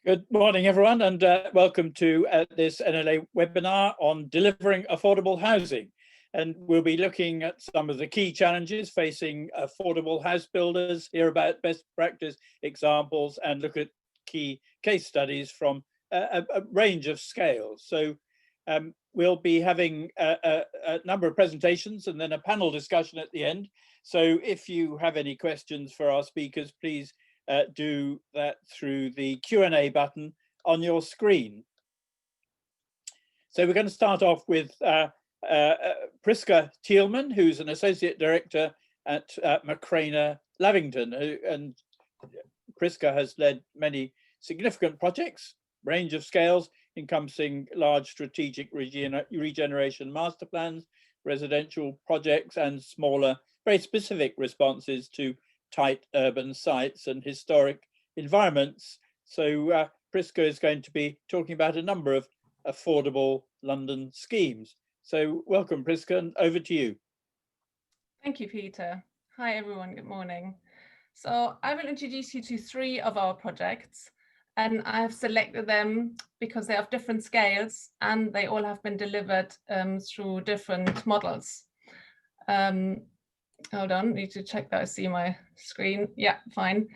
Good morning, everyone, and welcome to this NLA webinar on delivering affordable housing. And we'll be looking at some of the key challenges facing affordable house builders, hear about best practice examples, and look at key case studies from a range of scales. So we'll be having a number of presentations and then a panel discussion at the end. So if you have any questions for our speakers, please do that through the Q&A button on your screen. So we're going to start off with Prisca Thielmann, who's an Associate Director at Maccreanor, Lavington, and Prisca has led many significant projects, range of scales, encompassing large strategic regeneration master plans, residential projects, and smaller, very specific responses to tight urban sites and historic environments. So Prisca is going to be talking about a number of affordable London schemes. So welcome, Prisca, and over to you. Thank you, Peter. Hi, everyone. Good morning. So I will introduce you to three of our projects, and I have selected them because they have different scales and they all have been delivered through different models. Hold on, need to check that I see my screen. Yeah, fine.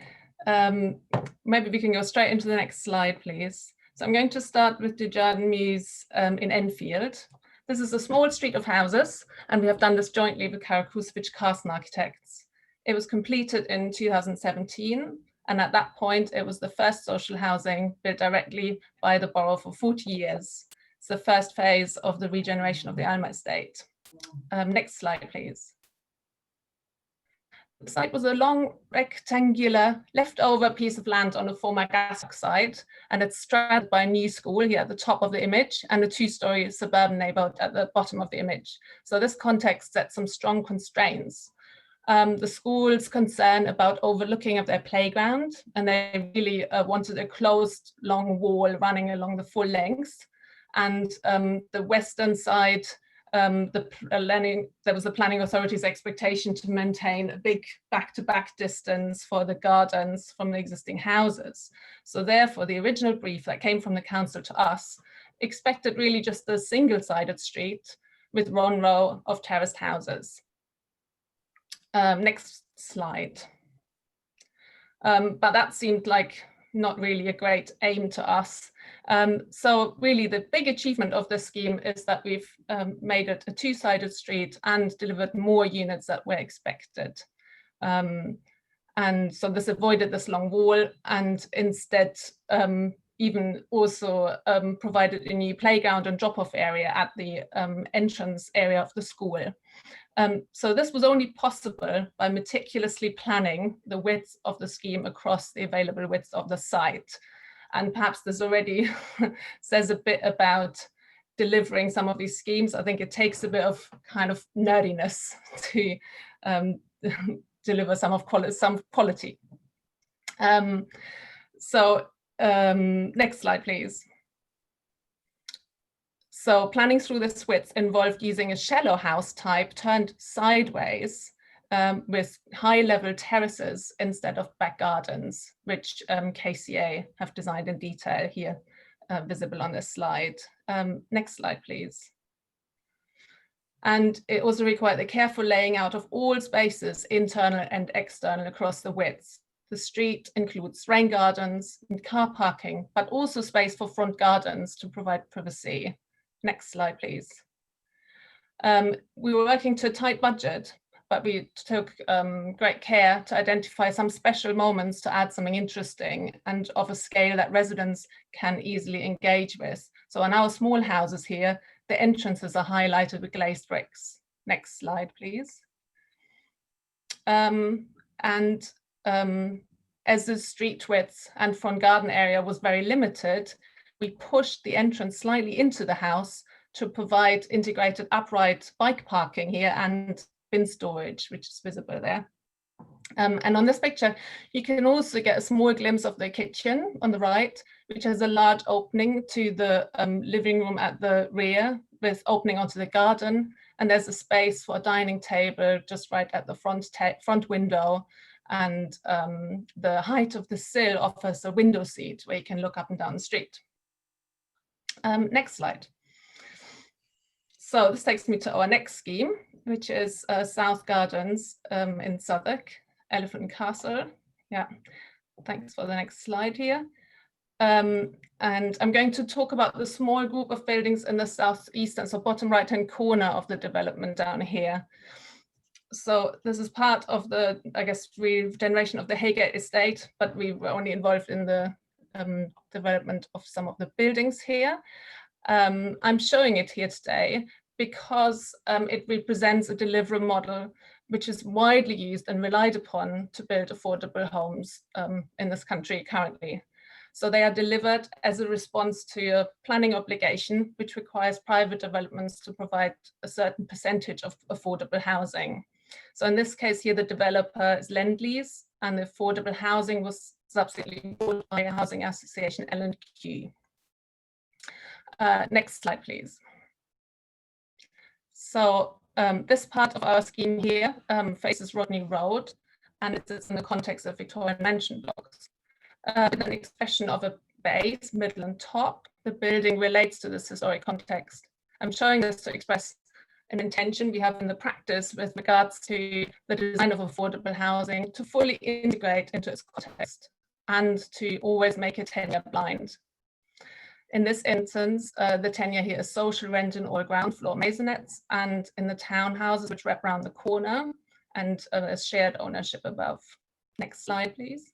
Maybe we can go straight into the next slide, please. So I'm going to start with the Garden Mews in Enfield. This is a small street of houses, and we have done this jointly with Karakusevich Carson Architects. It was completed in 2017, and at that point, it was the first social housing built directly by the borough for 40 years. It's the first phase of the regeneration of the Alma estate. Next slide, please. The site was a long rectangular leftover piece of land on a former gas site, and it's straddled by a new school here at the top of the image and a two-story suburban neighborhood at the bottom of the image. So this context sets some strong constraints. The school's concern about overlooking of their playground, and they really wanted a closed long wall running along the full length. And the western side, there was the planning authority's expectation to maintain a big back-to-back distance for the gardens from the existing houses. So therefore, the original brief that came from the council to us expected really just a single-sided street with one row of terraced houses. Next slide. But that seemed like not really a great aim to us. So really the big achievement of this scheme is that we've made it a two-sided street and delivered more units that were expected. And so this avoided this long wall, and instead even also provided a new playground and drop-off area at the entrance area of the school. So this was only possible by meticulously planning the width of the scheme across the available width of the site. And perhaps this already says a bit about delivering some of these schemes. I think it takes a bit of kind of nerdiness to deliver some quality. Next slide, please. So planning through this width involved using a shallow house type turned sideways with high-level terraces instead of back gardens, which KCA have designed in detail here, visible on this slide. Next slide, please. And it also required the careful laying out of all spaces, internal and external, across the width. The street includes rain gardens and car parking, but also space for front gardens to provide privacy. Next slide, please. We were working to a tight budget, but we took great care to identify some special moments to add something interesting and of a scale that residents can easily engage with. So on our small houses here, the entrances are highlighted with glazed bricks. Next slide, please. As the street width and front garden area was very limited, we pushed the entrance slightly into the house to provide integrated upright bike parking here and bin storage, which is visible there. And on this picture, you can also get a small glimpse of the kitchen on the right, which has a large opening to the living room at the rear with opening onto the garden. And there's a space for a dining table just right at the front window. And the height of the sill offers a window seat where you can look up and down the street. Next slide. So this takes me to our next scheme, which is South Gardens in Southwark, Elephant and Castle. Yeah, thanks for the next slide here. And I'm going to talk about the small group of buildings in the southeastern, so bottom right-hand corner of the development down here. So this is part of the, I guess, regeneration of the Haygate estate, but we were only involved in the development of some of the buildings here. I'm showing it here today because it represents a delivery model which is widely used and relied upon to build affordable homes in this country currently. So they are delivered as a response to a planning obligation, which requires private developments to provide a certain percentage of affordable housing. So in this case here, the developer is Lend-Lease, and the affordable housing was subsequently bought by a housing association, L&Q. Next slide, please. So this part of our scheme here faces Rodney Road, and it is in the context of Victorian mansion blocks. With an expression of a base, middle and top, the building relates to this historic context. I'm showing this to express an intention we have in the practice with regards to the design of affordable housing to fully integrate into its context and to always make it tenure blind. In this instance, the tenure here is social rent in all ground floor maisonettes and in the townhouses which wrap around the corner and is shared ownership above. Next slide, please.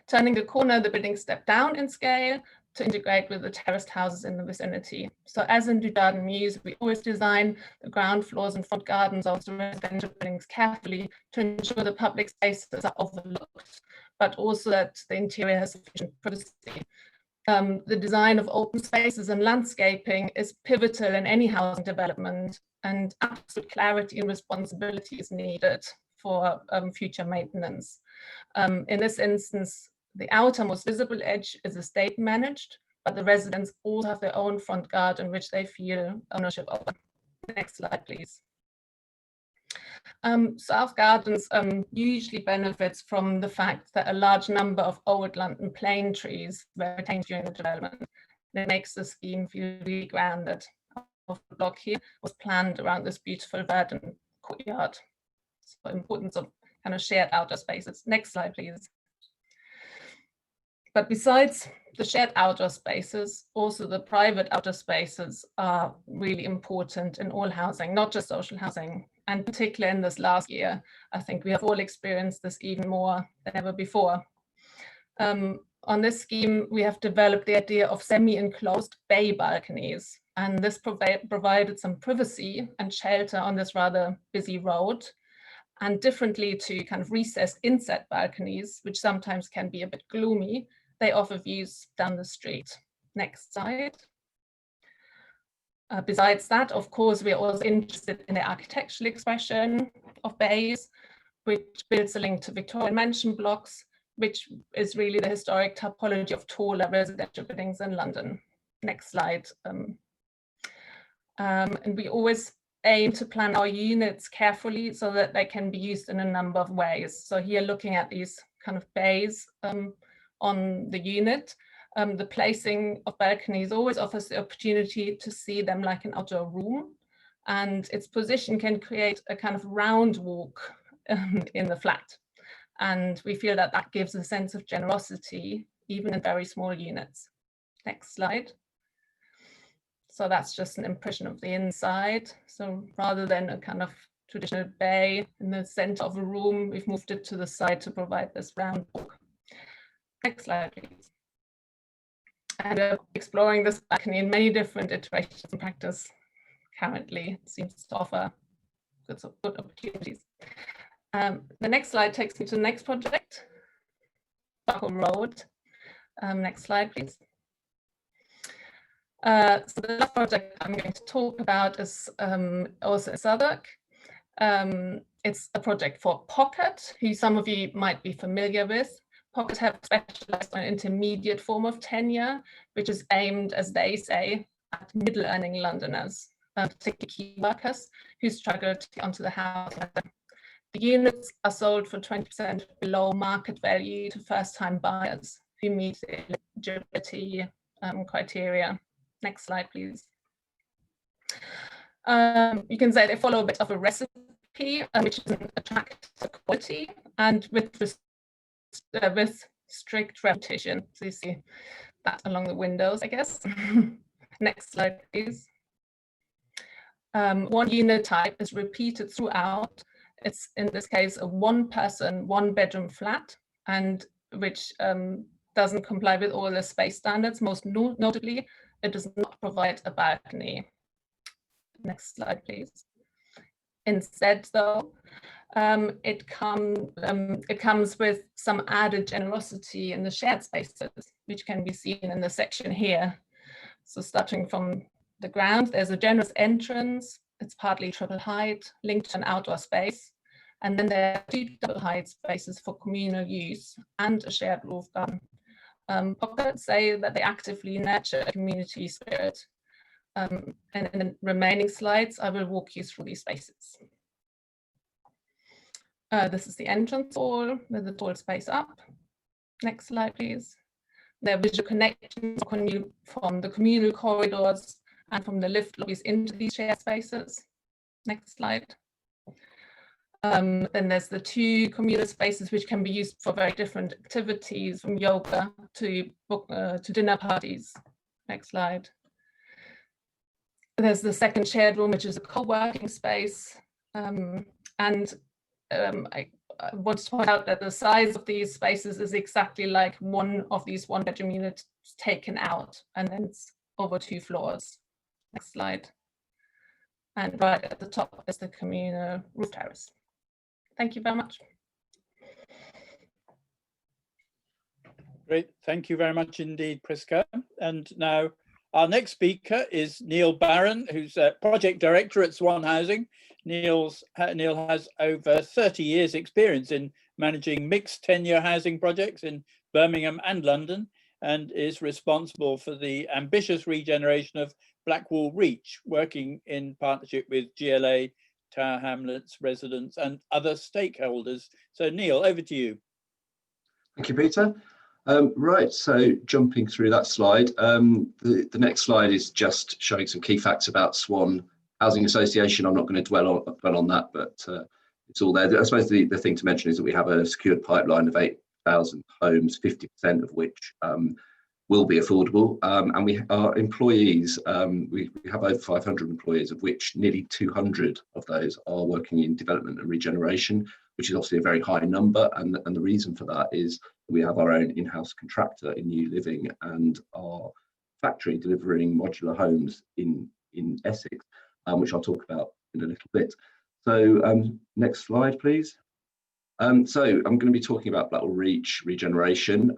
Turning the corner, the buildings step down in scale to integrate with the terraced houses in the vicinity. So as in Dagenham Mews, we always design the ground floors and front gardens of the residential buildings carefully to ensure the public spaces are overlooked, but also that the interior has sufficient privacy. The design of open spaces and landscaping is pivotal in any housing development, and absolute clarity and responsibility is needed for future maintenance. In this instance, the outermost visible edge is estate managed, but the residents also have their own front garden, which they feel ownership of. Next slide, please. South Gardens usually benefits from the fact that a large number of old London plane trees were retained during the development. And it makes the scheme feel really grounded. The block here was planned around this beautiful verdant courtyard. So importance of kind of shared outdoor spaces. Next slide, please. But besides the shared outdoor spaces, also the private outdoor spaces are really important in all housing, not just social housing. And particularly in this last year, I think we have all experienced this even more than ever before. On this scheme, we have developed the idea of semi-enclosed bay balconies, and this provided some privacy and shelter on this rather busy road. And differently to kind of recessed inset balconies, which sometimes can be a bit gloomy, they offer views down the street. Next slide. Besides that, of course, we are also interested in the architectural expression of bays, which builds a link to Victorian mansion blocks, which is really the historic typology of taller residential buildings in London. Next slide. And we always aim to plan our units carefully so that they can be used in a number of ways. So here looking at these kind of bays on the unit, the placing of balconies always offers the opportunity to see them like an outdoor room, and its position can create a kind of round walk in the flat. And we feel that that gives a sense of generosity, even in very small units. Next slide. So that's just an impression of the inside. So rather than a kind of traditional bay in the center of a room, we've moved it to the side to provide this round walk. Next slide, please. And exploring this balcony in many different iterations in practice currently seems to offer good opportunities. The next slide takes me to the next project, Blackwall Road. Next slide, please. So the last project I'm going to talk about is also in Southwark. It's a project for Pocket, who some of you might be familiar with. Pocket have specialized on an intermediate form of tenure, which is aimed, as they say, at middle-earning Londoners, particularly key workers who struggle to get onto the housing ladder. The units are sold for 20% below market value to first-time buyers who meet the eligibility criteria. Next slide, please. You can say they follow a bit of a recipe, which is an attractive quality and with strict repetition. So you see that along the windows, I guess. Next slide, please. One unit type is repeated throughout. It's in this case a one-person, one-bedroom flat, and which doesn't comply with all the space standards. Most notably, it does not provide a balcony. Next slide, please. Instead, though, it comes with some added generosity in the shared spaces, which can be seen in the section here. So starting from the ground, there's a generous entrance. It's partly triple height, linked to an outdoor space. And then there are 2 double height spaces for communal use and a shared roof garden. Pockets say that they actively nurture a community spirit. And in the remaining slides, I will walk you through these spaces. This is the entrance hall with the tall space up. Next slide, please. There are visual connections from the communal corridors and from the lift lobbies into these shared spaces. Next slide. Then there's the 2 communal spaces which can be used for very different activities, from yoga to dinner parties. Next slide. There's the second shared room, which is a co-working space. I want to point out that the size of these spaces is exactly like one of these one-bedroom units taken out, and then it's over 2 floors. Next slide. And right at the top is the communal roof terrace. Thank you very much. Great, thank you very much indeed, Prisca. And now our next speaker is Neil Barron, who's a project director at Swan Housing. Neil has over 30 years experience in managing mixed tenure housing projects in Birmingham and London, and is responsible for the ambitious regeneration of Blackwall Reach, working in partnership with GLA, Tower Hamlets, residents and other stakeholders. So Neil, over to you. Thank you, Peter. Right, so jumping through that slide, the next slide is just showing some key facts about Swan Housing Association. I'm not going to dwell on that, but it's all there. I suppose the thing to mention is that we have a secured pipeline of 8,000 homes, 50% of which will be affordable, and our employees, we have over 500 employees, of which nearly 200 of those are working in development and regeneration, which is obviously a very high number, and the reason for that is we have our own in-house contractor in New Living and our factory delivering modular homes in Essex, which I'll talk about in a little bit. So next slide, please. So I'm going to be talking about Blackwall Reach regeneration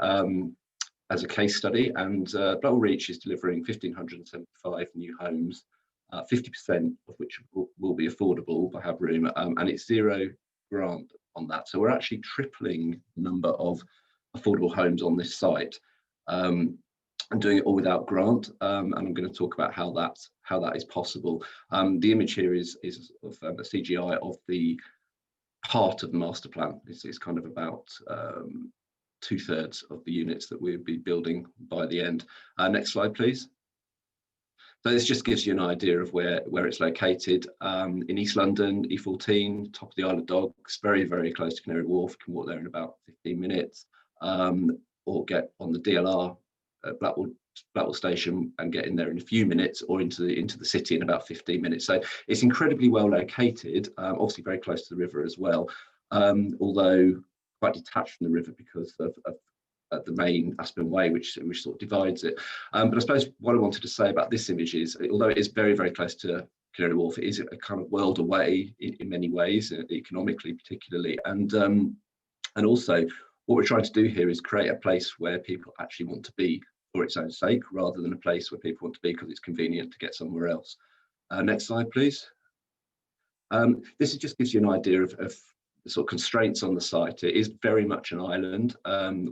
as a case study, and Blackwall Reach is delivering 1,575 new homes, 50% of which will be affordable by have room, and it's 0 grant on that. So we're actually tripling the number of affordable homes on this site, and doing it all without grant. And I'm going to talk about how that is possible. The image here is of a CGI of the part of the master plan. It's kind of about 2/3 of the units that we'll be building by the end. Next slide, please. So this just gives you an idea of where it's located. In East London, E14, top of the Isle of Dogs, very, very close to Canary Wharf. You can walk there in about 15 minutes, or get on the DLR at Blackwall Station and get in there in a few minutes, or into the city in about 15 minutes. So it's incredibly well located, obviously very close to the river as well, although quite detached from the river because of the main Aspen Way, which sort of divides it. But I suppose what I wanted to say about this image is, although it is very, very close to Canary Wharf, it is a kind of world away in many ways, economically particularly, and also what we're trying to do here is create a place where people actually want to be for its own sake, rather than a place where people want to be because it's convenient to get somewhere else. Next slide, please. This just gives you an idea of the sort of constraints on the site. It is very much an island.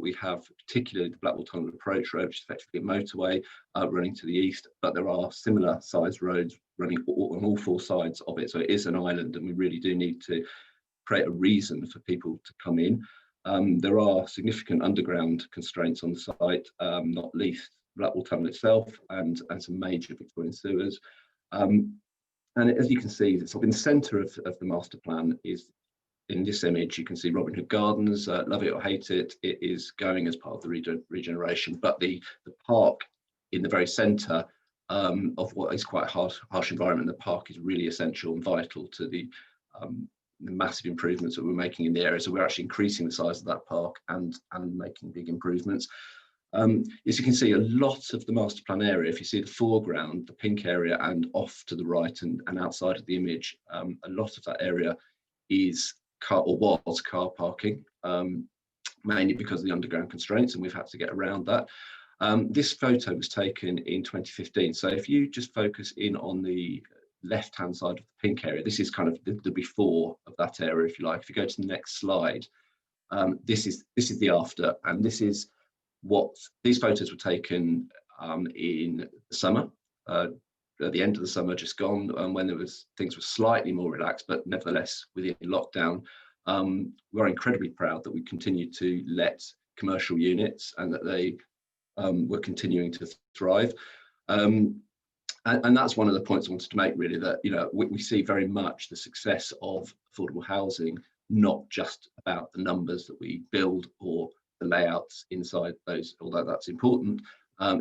We have particularly the Blackwall Tunnel Approach Road, which is effectively a motorway running to the east, but there are similar sized roads running on all 4 sides of it. So it is an island, and we really do need to create a reason for people to come in. There are significant underground constraints on the site, not least Blackwall Tunnel itself and some major Victorian sewers. And as you can see, sort of in the centre of the master plan is, in this image, you can see Robin Hood Gardens. Love it or hate it, it is going as part of the regeneration. But the park in the very centre of what is quite a harsh environment, the park is really essential and vital to the massive improvements that we're making in the area. So we're actually increasing the size of that park and making big improvements. As you can see, a lot of the master plan area, if you see the foreground, the pink area, and off to the right and outside of the image, a lot of that area is was car parking, mainly because of the underground constraints, and we've had to get around that. This photo was taken in 2015. So if you just focus in on the left-hand side of the pink area, this is kind of the before of that area, if you like. If you go to the next slide, this is the after, and this is what these photos were taken in the summer, at the end of the summer just gone, when things were slightly more relaxed, but nevertheless within lockdown. We're incredibly proud that we continue to let commercial units and that they were continuing to thrive. And that's one of the points I wanted to make, really, that we see very much the success of affordable housing not just about the numbers that we build or the layouts inside those, although that's important.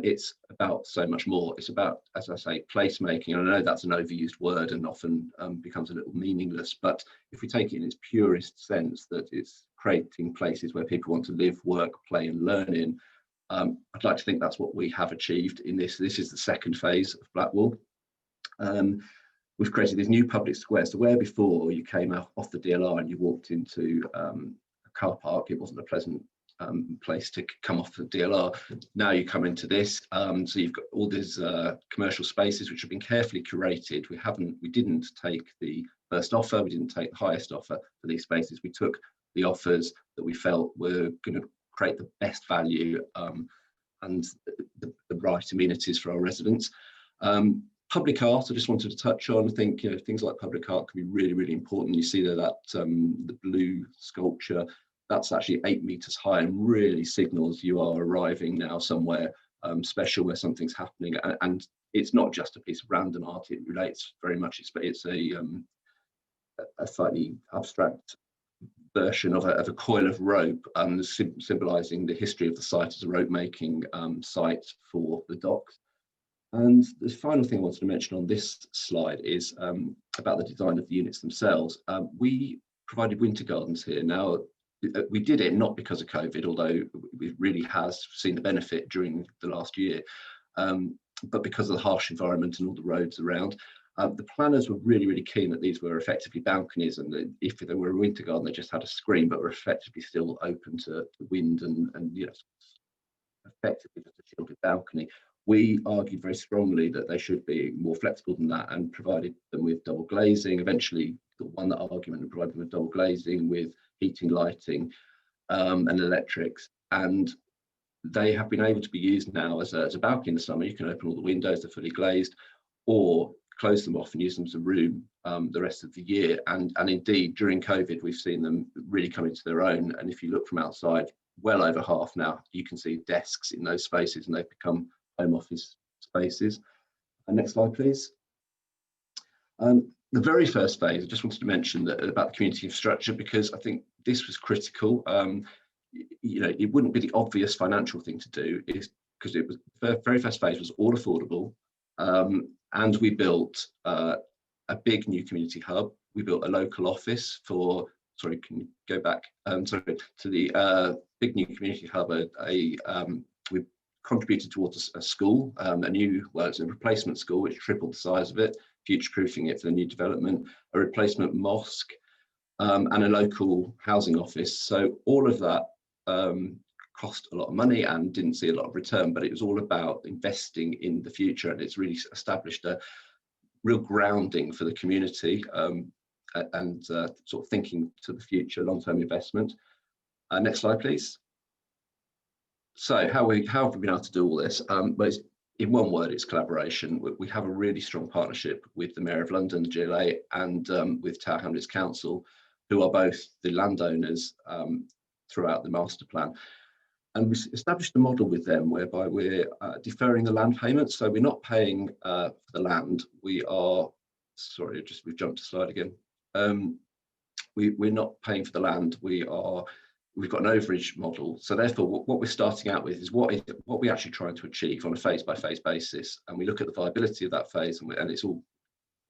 It's about so much more. It's about, as I say, placemaking. And I know that's an overused word and often becomes a little meaningless, but if we take it in its purest sense, that it's creating places where people want to live, work, play and learn in, I'd like to think that's what we have achieved in this. This is the second phase of Blackwall. We've created these new public squares. So where before you came off the DLR and you walked into a car park, it wasn't a pleasant place to come off the DLR. Now you come into this, so you've got all these commercial spaces which have been carefully curated. We didn't take the first offer, we didn't take the highest offer for these spaces. We took the offers that we felt were going to create the best value and the right amenities for our residents. Public art, I just wanted to touch on. I think things like public art can be really, really important. You see there that the blue sculpture, that's actually 8 meters high and really signals you are arriving now somewhere special where something's happening. And it's not just a piece of random art, it relates very much, it's a slightly abstract version of a coil of rope, symbolizing the history of the site as a rope making site for the docks. And the final thing I wanted to mention on this slide is about the design of the units themselves. We provided winter gardens here. Now, we did it not because of COVID, although we really has seen the benefit during the last year, but because of the harsh environment and all the roads around. The planners were really, really keen that these were effectively balconies, and that if they were a winter garden, they just had a screen, but were effectively still open to the wind and effectively just a shielded balcony. We argued very strongly that they should be more flexible than that and provided them with double glazing. Eventually, won that argument and provided them with double glazing, with heating, lighting, and electrics. And they have been able to be used now as a balcony in the summer. You can open all the windows, they're fully glazed, or close them off and use them as a room the rest of the year. And indeed, during COVID, we've seen them really come into their own. And if you look from outside, well over half now, you can see desks in those spaces, and they've become home office spaces. And next slide, please. The very first phase, I just wanted to mention that about the community infrastructure, because I think this was critical. It wouldn't be the obvious financial thing to do, is because it was the very first phase was all affordable, and we built a big new community hub. We built a local office for. Sorry, can you go back? To the big new community hub. We contributed towards a school, it's a replacement school which tripled the size of it, future-proofing it for the new development, a replacement mosque, and a local housing office. So all of that cost a lot of money and didn't see a lot of return, but it was all about investing in the future, and it's really established a real grounding for the community and sort of thinking to the future, long-term investment. Next slide, please. So how have we been able to do all this? Well, in one word, it's collaboration. We have a really strong partnership with the Mayor of London, the GLA, and with Tower Hamlets Council. who are both the landowners throughout the master plan. And we established a model with them whereby we're deferring the land payments. So we're not paying for the land. We are, sorry, we've jumped a slide again. We're not paying for the land. We've got an overage model. So therefore, what we're starting out with is what we're actually trying to achieve on a phase-by-phase basis. And we look at the viability of that phase, and it's all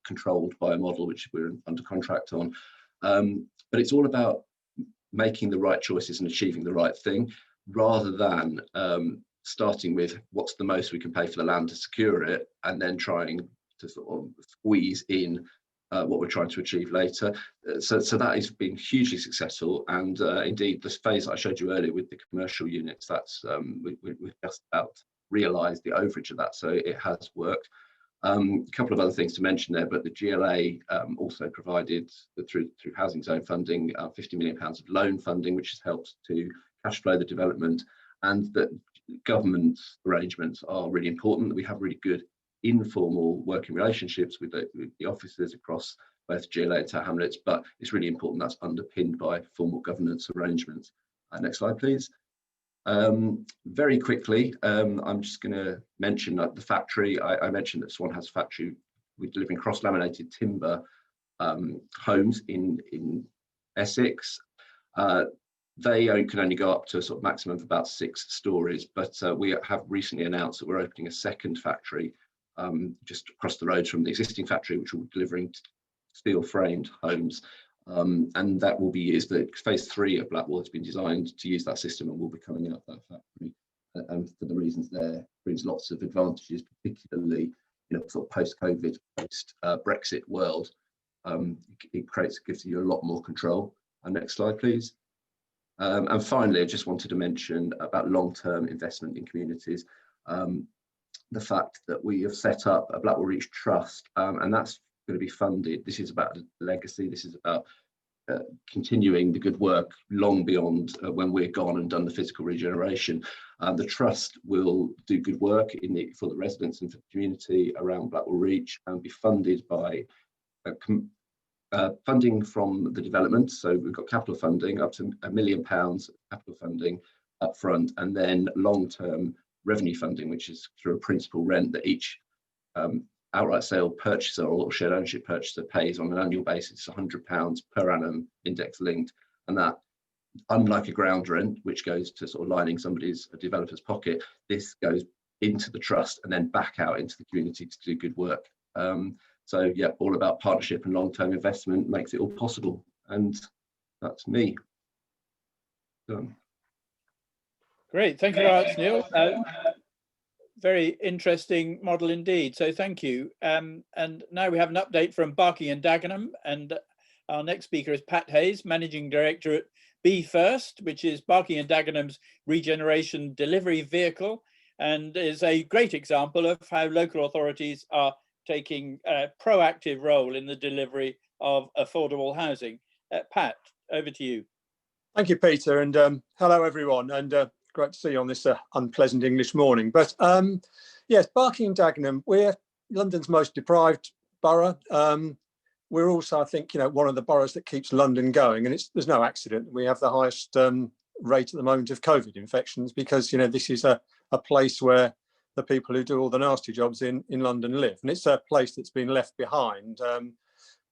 controlled by a model which we're under contract on. But it's all about making the right choices and achieving the right thing, rather than starting with what's the most we can pay for the land to secure it, and then trying to sort of squeeze in what we're trying to achieve later. So that has been hugely successful, and indeed the phase I showed you earlier with the commercial units, that's we've just about realised the overage of that, so it has worked. A couple of other things to mention there, but the GLA also provided through housing zone funding £50 million of loan funding, which has helped to cash flow the development, and that government arrangements are really important. We have really good informal working relationships with the officers across both GLA and Tower Hamlets, but it's really important that's underpinned by formal governance arrangements. Next slide, please. Very quickly, I'm just going to mention that the factory, I mentioned that Swan has a factory. We're delivering cross-laminated timber homes in Essex. They can only go up to a sort of maximum of about 6 stories, but we have recently announced that we're opening a second factory just across the road from the existing factory, which will be delivering steel framed homes. And that will be used. The phase 3 of Blackwall has been designed to use that system and will be coming out of that factory. And for the reasons there, brings lots of advantages, particularly sort of post-COVID, post-Brexit world. It gives you a lot more control. Next slide, please. And finally, I just wanted to mention about long-term investment in communities. The fact that we have set up a Blackwall Reach Trust, and that's going to be funded. This is about legacy. This is about continuing the good work long beyond when we're gone and done the physical regeneration. The trust will do good work for the residents and for the community around Blackwall Reach, and be funded by funding from the development. So we've got capital funding up to £1 million capital funding up front, and then long-term revenue funding, which is through a principal rent that each outright sale purchaser or shared ownership purchaser pays on an annual basis, £100 per annum, index linked. And that, unlike a ground rent, which goes to sort of lining a developer's pocket, this goes into the trust and then back out into the community to do good work. So yeah, all about partnership and long-term investment makes it all possible. And that's me. Done. Great, thank you very much, Neil. Very interesting model indeed, so thank you. And now we have an update from Berkeley and Dagenham, and our next speaker is Pat Hayes, Managing Director at BeFirst, which is Berkeley and Dagenham's regeneration delivery vehicle, and is a great example of how local authorities are taking a proactive role in the delivery of affordable housing. Pat, over to you. Thank you, Peter, and hello everyone, and great to see you on this unpleasant English morning. But yes, Berkeley and Dagenham, we're London's most deprived borough. We're also, I think, one of the boroughs that keeps London going, and there's no accident. We have the highest rate at the moment of COVID infections because, this is a place where the people who do all the nasty jobs in London live. And it's a place that's been left behind,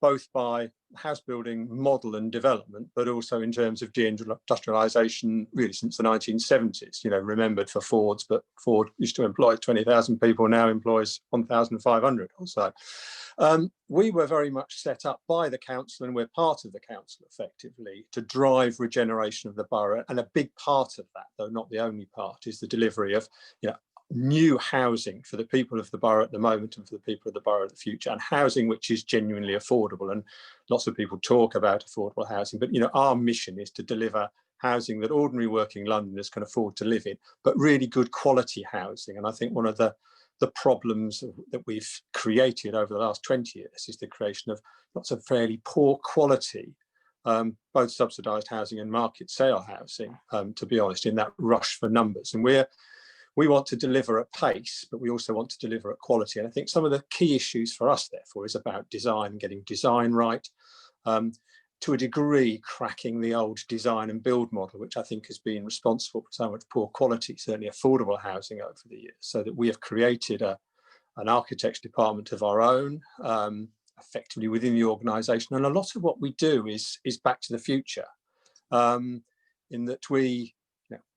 both by house building model and development, but also in terms of deindustrialisation really since the 1970s, remembered for Ford's, but Ford used to employ 20,000 people, now employs 1,500 or so. We were very much set up by the council, and we're part of the council effectively, to drive regeneration of the borough. And a big part of that, though not the only part, is the delivery of new housing for the people of the borough at the moment and for the people of the borough of the future, and housing which is genuinely affordable. And lots of people talk about affordable housing, but our mission is to deliver housing that ordinary working Londoners can afford to live in, but really good quality housing. And I think one of the problems that we've created over the last 20 years is the creation of lots of fairly poor quality, both subsidised housing and market sale housing, to be honest, in that rush for numbers. And we want to deliver at pace, but we also want to deliver at quality. And I think some of the key issues for us, therefore, is about design, getting design right. to a degree, cracking the old design and build model, which I think has been responsible for so much poor quality, certainly affordable housing over the years, so that we have created an architects department of our own, effectively within the organisation. And a lot of what we do is back to the future, in that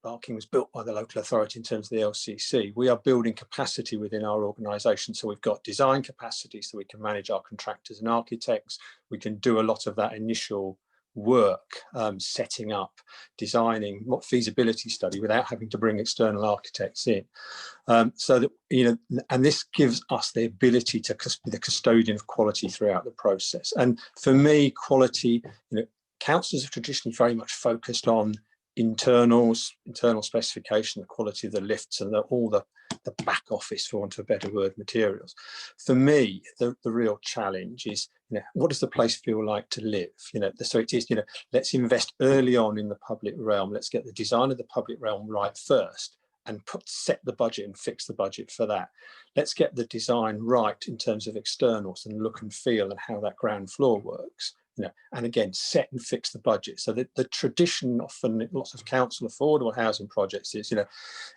Barking was built by the local authority in terms of the LCC. We are building capacity within our organisation. So we've got design capacity so we can manage our contractors and architects. We can do a lot of that initial work, setting up, designing, what feasibility study without having to bring external architects in. So that, and this gives us the ability to be the custodian of quality throughout the process. And for me, quality, councils have traditionally very much focused on internal specification, the quality of the lifts and all the back office, for want of a better word, materials. For me, the real challenge is, what does the place feel like to live? So it is, let's invest early on in the public realm. Let's get the design of the public realm right first and set the budget and fix the budget for that. Let's get the design right in terms of externals and look and feel and how that ground floor works. And again, set and fix the budget. So the tradition often, lots of council affordable housing projects is,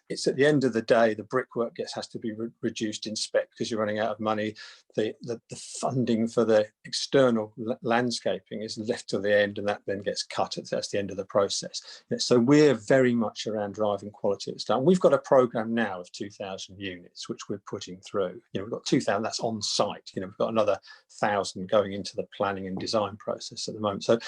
it's at the end of the day, the brickwork has to be reduced in spec because you're running out of money. The funding for the external landscaping is left to the end, and that then gets cut. That's the end of the process. So we're very much around driving quality at start. We've got a programme now of 2,000 units, which we're putting through. We've got 2,000, that's on site. We've got another 1,000 going into the planning and design process at the moment. So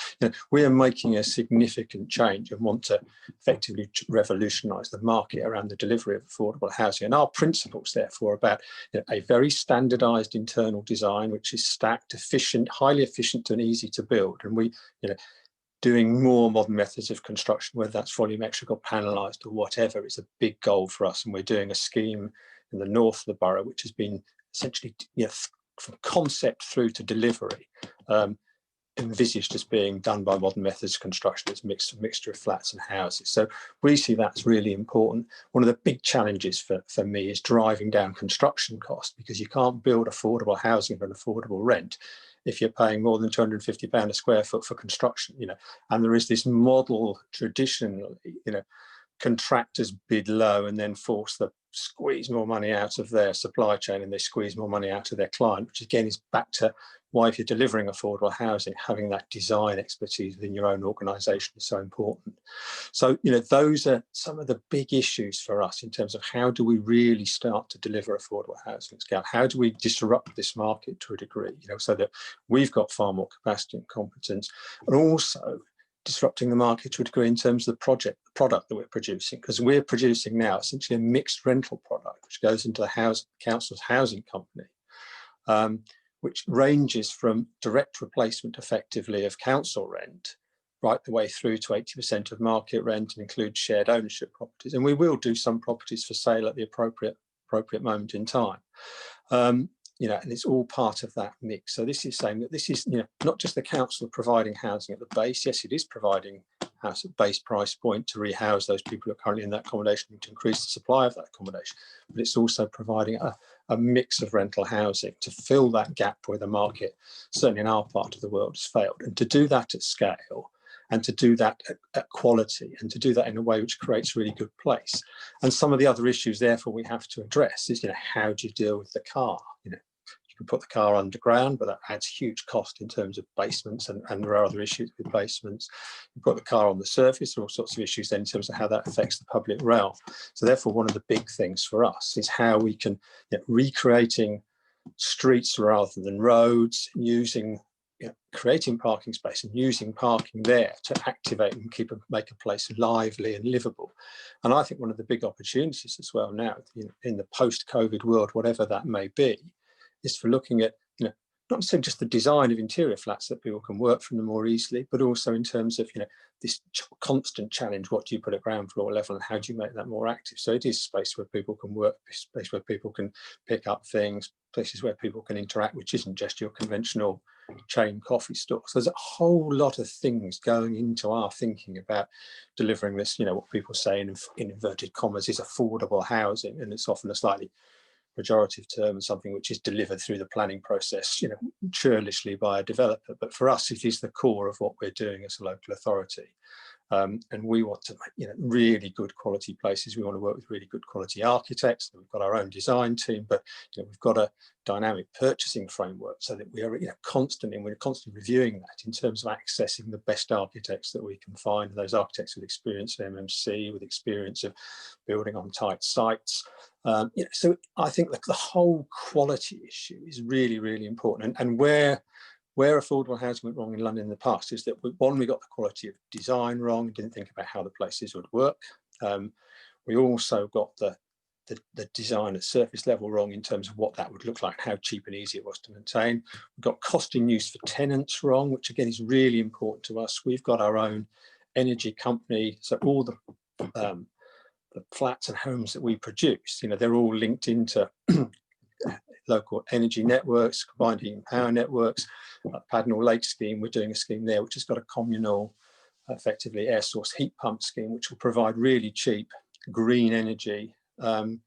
we are making a significant change and want to effectively revolutionise the market around the delivery of affordable housing. And our principles, therefore, about a very standardised internal design, which is stacked, efficient, highly efficient and easy to build. And we, doing more modern methods of construction, whether that's volumetric or panelised or whatever, is a big goal for us. And we're doing a scheme in the north of the borough, which has been essentially, from concept through to delivery, envisaged as being done by modern methods of construction. It's a mixture of flats and houses. So we see that's really important. One of the big challenges for me is driving down construction costs, because you can't build affordable housing for an affordable rent if you're paying more than £250 a square foot for construction, and there is this model traditionally, contractors bid low and then force the squeeze more money out of their supply chain, and they squeeze more money out of their client, which again is back to why, if you're delivering affordable housing, having that design expertise within your own organisation is so important. So, those are some of the big issues for us in terms of how do we really start to deliver affordable housing scale? How do we disrupt this market to a degree, so that we've got far more capacity and competence, and also disrupting the market to a degree in terms of the product that we're producing, because we're producing now essentially a mixed rental product, which goes into the council's housing company, which ranges from direct replacement effectively of council rent right the way through to 80% of market rent, and includes shared ownership properties. And we will do some properties for sale at the appropriate moment in time. And it's all part of that mix. So this is saying that this is, not just the council providing housing at the base. Yes, it is providing house at base price point to rehouse those people who are currently in that accommodation and to increase the supply of that accommodation. But it's also providing a mix of rental housing to fill that gap where the market, certainly in our part of the world, has failed. And to do that at scale, and to do that at quality, and to do that in a way which creates a really good place. And some of the other issues, therefore, we have to address is, how do you deal with the car? You can put the car underground, but that adds huge cost in terms of basements, and there are other issues with basements. You put the car on the surface, there are all sorts of issues then in terms of how that affects the public realm. So therefore, one of the big things for us is how we can, recreating streets rather than roads, using creating parking space and using parking there to activate and make a place lively and livable. And I think one of the big opportunities as well now, in the post-COVID world, whatever that may be, is for looking at, not necessarily just the design of interior flats that people can work from them more easily, but also in terms of, this constant challenge, what do you put at ground floor level and how do you make that more active? So it is space where people can work, space where people can pick up things, places where people can interact, which isn't just your conventional chain coffee store. So there's a whole lot of things going into our thinking about delivering this, what people say in inverted commas is affordable housing, and it's often a slightly pejorative term, and something which is delivered through the planning process, churlishly by a developer. But for us, it is the core of what we're doing as a local authority. And we want to make really good quality places. We want to work with really good quality architects. We've got our own design team, but we've got a dynamic purchasing framework so that we are we're constantly reviewing that in terms of accessing the best architects that we can find, those architects with experience of MMC, with experience of building on tight sites. So I think the whole quality issue is really, really important. And where affordable housing went wrong in London in the past is that, one, we got the quality of design wrong, didn't think about how the places would work. We also got the design at surface level wrong in terms of what that would look like, how cheap and easy it was to maintain. We got cost in use for tenants wrong, which again is really important to us. We've got our own energy company, so all the flats and homes that we produce, they're all linked into local energy networks, combined heat and power networks. Padnell Lake scheme, we're doing a scheme there which has got a communal, effectively air source heat pump scheme, which will provide really cheap green energy to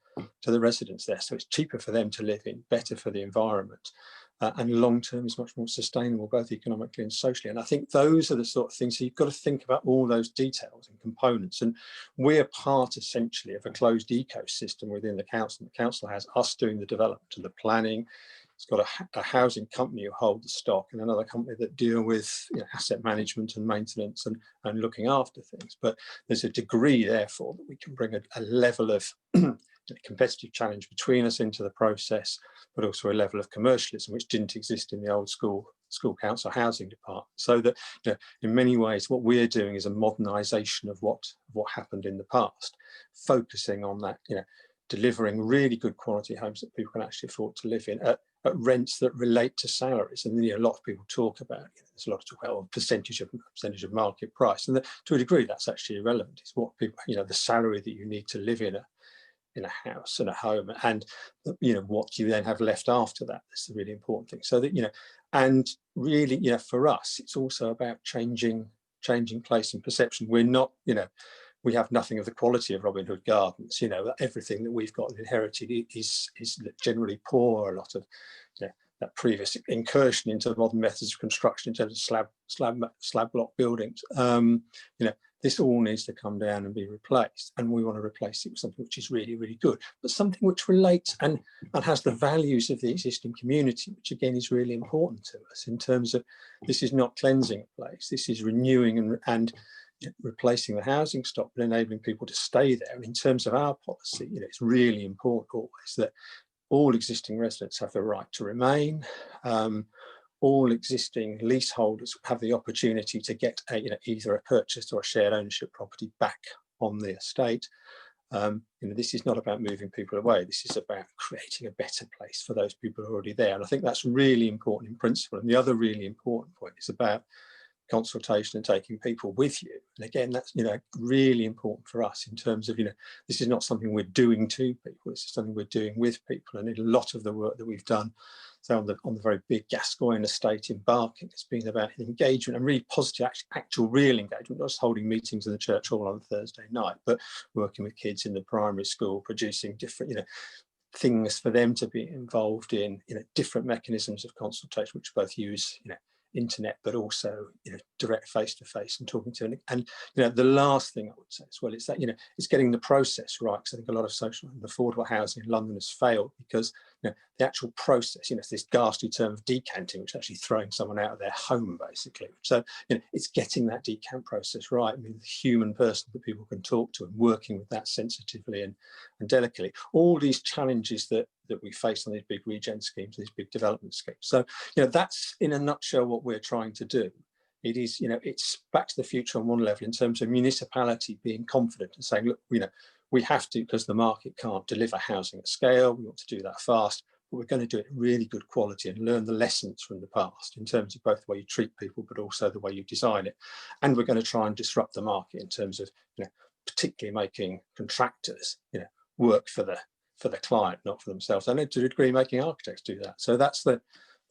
the residents there. So it's cheaper for them to live in, better for the environment, and long term is much more sustainable, both economically and socially. And I think those are the sort of things, so you've got to think about all those details and components. And we're part essentially of a closed ecosystem within the council. The council has us doing the development and the planning. It's got a housing company who hold the stock, and another company that deal with asset management and maintenance and looking after things. But there's a degree, therefore, that we can bring a level of competitive challenge between us into the process, but also a level of commercialism which didn't exist in the old school council housing department. So that in many ways what we're doing is a modernisation of what happened in the past, focusing on that, delivering really good quality homes that people can actually afford to live in at rents that relate to salaries. And a lot of people talk about, there's a lot of talk about percentage of market price, and to a degree that's actually irrelevant. It's what people, the salary that you need to live in a house and a home, and what you then have left after that. That's the really important thing. So that and really, for us, it's also about changing place and perception. We're not, we have nothing of the quality of Robin Hood Gardens. Everything that we've got inherited is generally poor. A lot of that previous incursion into modern methods of construction in terms of slab block buildings. This all needs to come down and be replaced, and we want to replace it with something which is really, really good, but something which relates and has the values of the existing community, which again is really important to us in terms of this is not cleansing a place, this is renewing and replacing the housing stock, but enabling people to stay there. And in terms of our policy, it's really important always that all existing residents have the right to remain. All existing leaseholders have the opportunity to get either a purchased or a shared ownership property back on the estate. This is not about moving people away. This is about creating a better place for those people who are already there. And I think that's really important in principle. And the other really important point is about consultation and taking people with you. And again, that's really important for us in terms of this is not something we're doing to people. This is something we're doing with people. And in a lot of the work that we've done, so on the very big Gascoigne estate in Barking, it's been about engagement and really positive, actual real engagement, not just holding meetings in the church hall on a Thursday night, but working with kids in the primary school, producing different things for them to be involved in, different mechanisms of consultation, which both use internet, but also direct face-to-face and talking to. And the last thing I would say as well is that it's getting the process right, because I think a lot of social and affordable housing in London has failed because the actual process, it's this ghastly term of decanting, which is actually throwing someone out of their home basically. So it's getting that decant process right. I mean, the human person that people can talk to and working with that sensitively and delicately. All these challenges that we face on these big regen schemes, these big development schemes. So that's in a nutshell what we're trying to do. It is, it's back to the future on one level in terms of municipality being confident and saying, look, we have to, because the market can't deliver housing at scale. We want to do that fast, but we're going to do it in really good quality and learn the lessons from the past in terms of both the way you treat people, but also the way you design it. And we're going to try and disrupt the market in terms of, particularly making contractors, work for the client, not for themselves. And to a degree, making architects do that. So that's the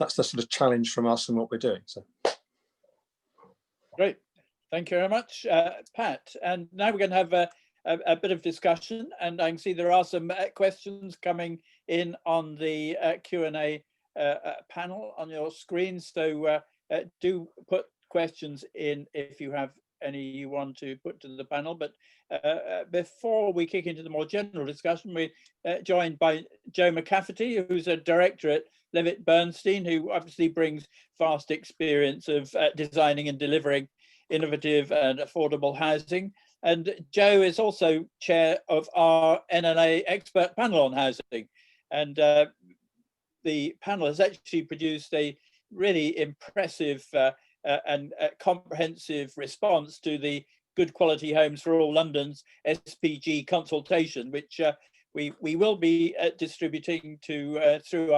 sort of challenge from us and what we're doing. So. Great, thank you very much, Pat. And now we're going to have a bit of discussion, and I can see there are some questions coming in on the Q&A panel on your screen. So do put questions in if you have any you want to put to the panel. But before we kick into the more general discussion, we're joined by Joe McCafferty, who's a director at Levitt Bernstein, who obviously brings vast experience of designing and delivering innovative and affordable housing. And Joe is also chair of our NLA expert panel on housing. And the panel has actually produced a really impressive and comprehensive response to the Good Quality Homes for All London's SPG consultation, which we will be distributing to through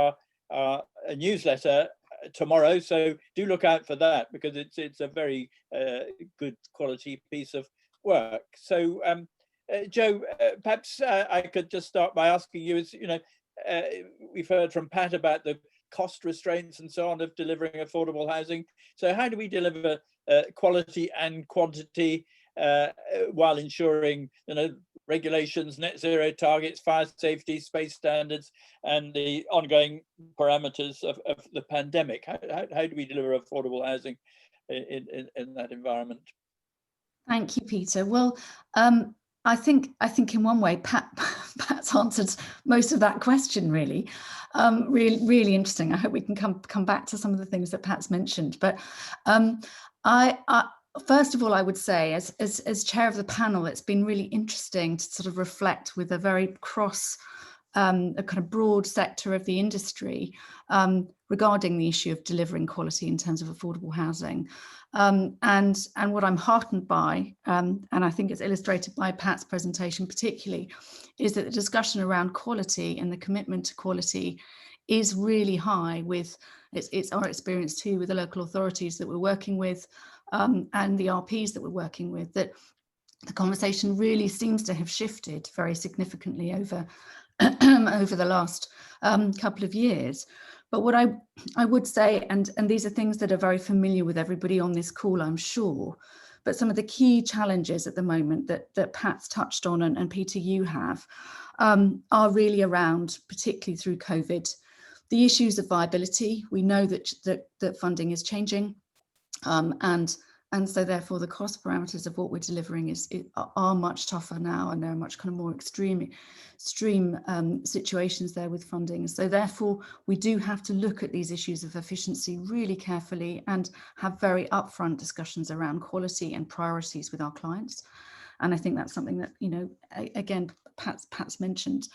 our newsletter tomorrow. So do look out for that, because it's a very good quality piece of work. So Joe, perhaps I could just start by asking you, as you know, we've heard from Pat about the cost restraints and so on of delivering affordable housing. So how do we deliver quality and quantity while ensuring, you know, regulations, net zero targets, fire safety, space standards, and the ongoing parameters of the pandemic? How do we deliver affordable housing in that environment? Thank you, Peter. Well, I think in one way, Pat's answered most of that question, really. Really interesting. I hope we can come back to some of the things that Pat's mentioned. But first of all, I would say, as chair of the panel, it's been really interesting to sort of reflect with a very a kind of broad sector of the industry regarding the issue of delivering quality in terms of affordable housing. And what I'm heartened by, and I think it's illustrated by Pat's presentation particularly, is that the discussion around quality and the commitment to quality is really high. It's our experience too with the local authorities that we're working with and the RPs that we're working with, that the conversation really seems to have shifted very significantly over the last couple of years. But what I would say, and these are things that are very familiar with everybody on this call, I'm sure, but some of the key challenges at the moment that Pat's touched on, and Peter, you have, are really around, particularly through COVID, the issues of viability. We know that funding is changing, and so therefore the cost parameters of what we're delivering are much tougher now, and there are much kind of more extreme situations there with funding. So therefore we do have to look at these issues of efficiency really carefully and have very upfront discussions around quality and priorities with our clients. And I think that's something that, you know, again, Pat's mentioned,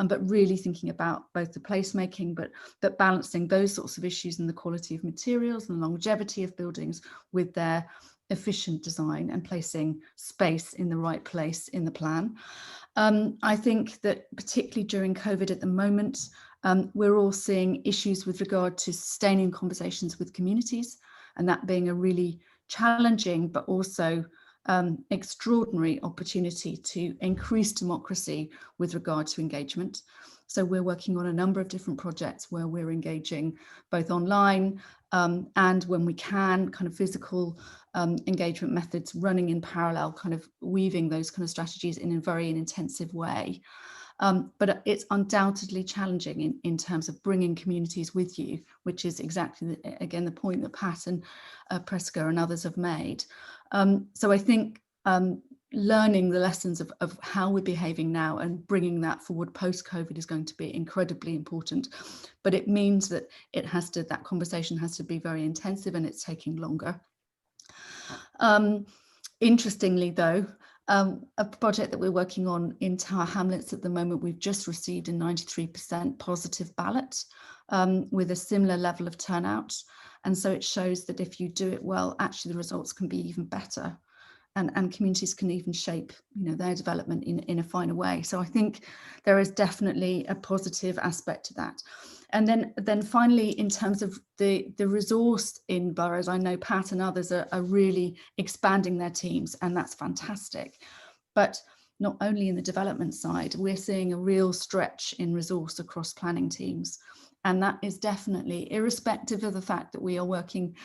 but really thinking about both the placemaking, but balancing those sorts of issues and the quality of materials and longevity of buildings with their efficient design and placing space in the right place in the plan. I think that particularly during COVID at the moment, we're all seeing issues with regard to sustaining conversations with communities, and that being a really challenging but also extraordinary opportunity to increase democracy with regard to engagement. So we're working on a number of different projects where we're engaging both online and, when we can, kind of physical engagement methods running in parallel, kind of weaving those kind of strategies in a very intensive way. But it's undoubtedly challenging in terms of bringing communities with you, which is exactly, again, the point that Pat and Prisca and others have made. So I think learning the lessons of how we're behaving now and bringing that forward post-COVID is going to be incredibly important. But it means that that conversation has to be very intensive, and it's taking longer. Interestingly, though, a project that we're working on in Tower Hamlets at the moment, we've just received a 93% positive ballot with a similar level of turnout. And so it shows that if you do it well, actually the results can be even better, and communities can even shape, you know, their development in a finer way. So I think there is definitely a positive aspect to that. And then finally, in terms of the resource in boroughs, I know Pat and others are really expanding their teams, and that's fantastic. But not only in the development side, we're seeing a real stretch in resource across planning teams. And that is definitely, irrespective of the fact that we are working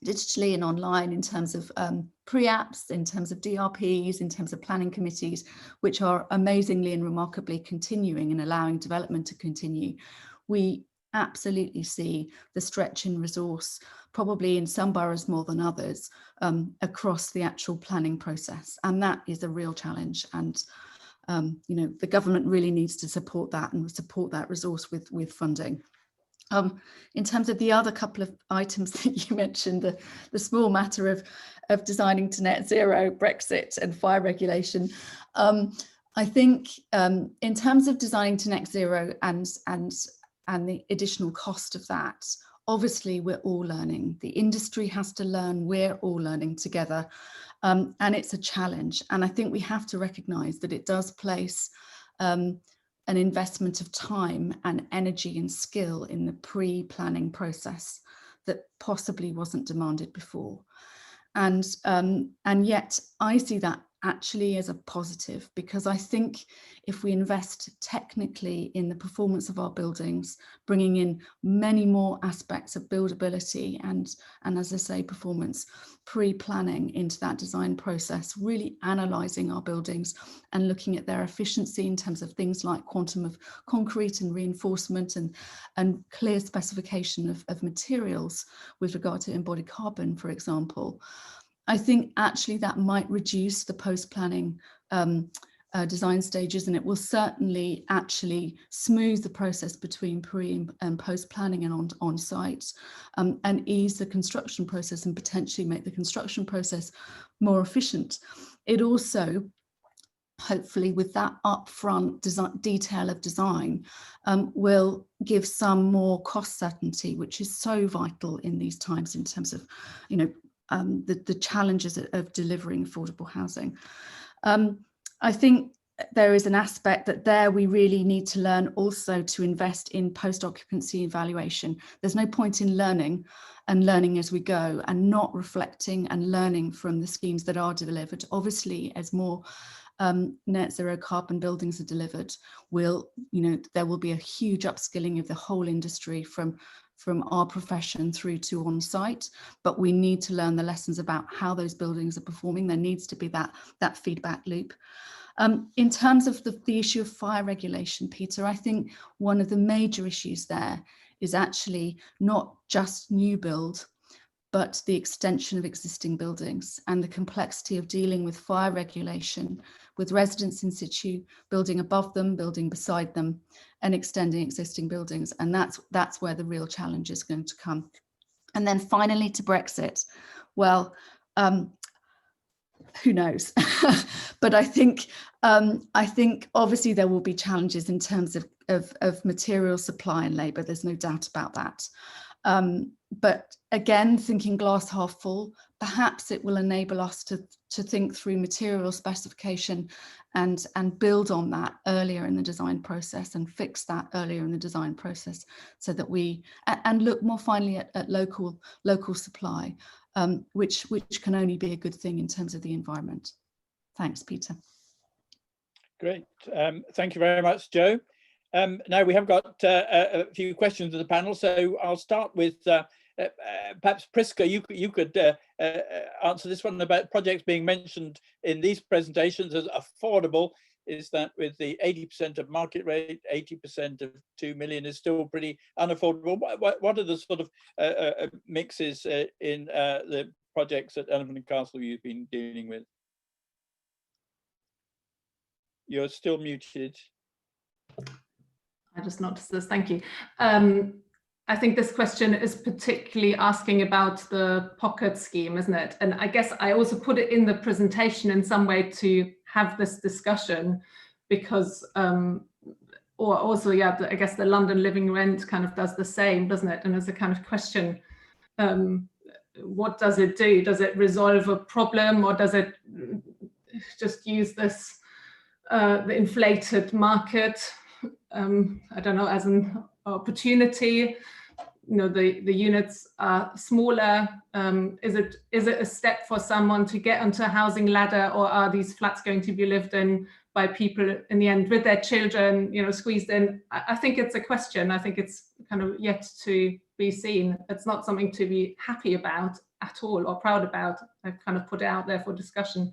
digitally and online, in terms of pre-apps, in terms of DRPs, in terms of planning committees, which are amazingly and remarkably continuing and allowing development to continue. We absolutely see the stretch in resource, probably in some boroughs more than others, across the actual planning process. And that is a real challenge. And you know, the government really needs to support that and support that resource with funding. In terms of the other couple of items that you mentioned, the small matter of designing to net zero, Brexit and fire regulation, I think in terms of designing to net zero and the additional cost of that, obviously we're all learning. The industry has to learn, we're all learning together, and it's a challenge. And I think we have to recognise that it does place an investment of time and energy and skill in the pre-planning process that possibly wasn't demanded before. And yet I see that actually as a positive, because I think if we invest technically in the performance of our buildings, bringing in many more aspects of buildability and as I say, performance, pre-planning into that design process, really analysing our buildings and looking at their efficiency in terms of things like quantum of concrete and reinforcement and clear specification of materials with regard to embodied carbon, for example. I think actually that might reduce the post-planning design stages, and it will certainly actually smooth the process between pre and post-planning and on site, and ease the construction process and potentially make the construction process more efficient. It also, hopefully with that upfront detail of design, will give some more cost certainty, which is so vital in these times in terms of, you know, the challenges of delivering affordable housing. I think there is an aspect that there we really need to learn also to invest in post-occupancy evaluation. There's no point in learning as we go and not reflecting and learning from the schemes that are delivered. Obviously, as more net zero carbon buildings are delivered, there will be a huge upskilling of the whole industry from our profession through to on site, but we need to learn the lessons about how those buildings are performing. There needs to be that feedback loop. In terms of the issue of fire regulation, Peter, I think one of the major issues there is actually not just new build, but the extension of existing buildings and the complexity of dealing with fire regulation, with residents in situ, building above them, building beside them, and extending existing buildings. And that's where the real challenge is going to come. And then finally to Brexit. Well, who knows? But I think obviously there will be challenges in terms of material supply and labour. There's no doubt about that. But again, thinking glass half full, perhaps it will enable us to think through material specification and build on that earlier in the design process and fix that earlier in the design process, so that we and look more finely at local supply, which can only be a good thing in terms of the environment. Thanks, Peter. Great. Thank you very much, Jo. Now we have got a few questions of the panel, so I'll start with perhaps Prisca. You could answer this one about projects being mentioned in these presentations as affordable. Is that with the 80% of market rate, 80% of 2 million is still pretty unaffordable? What are the sort of mixes in the projects at Elephant and Castle you've been dealing with? You're still muted. I just noticed this, thank you. I think this question is particularly asking about the pocket scheme, isn't it? And I guess I also put it in the presentation in some way to have this discussion, because, or also, yeah, I guess the London Living Rent kind of does the same, doesn't it? And there's a kind of question, what does it do? Does it resolve a problem, or does it just use this, the inflated market, I don't know, as an opportunity? You know, the units are smaller. Is it a step for someone to get onto a housing ladder, or are these flats going to be lived in by people in the end with their children, you know, squeezed in? I think it's a question. I think it's kind of yet to be seen. It's not something to be happy about. at all or proud about. I've kind of put it out there for discussion,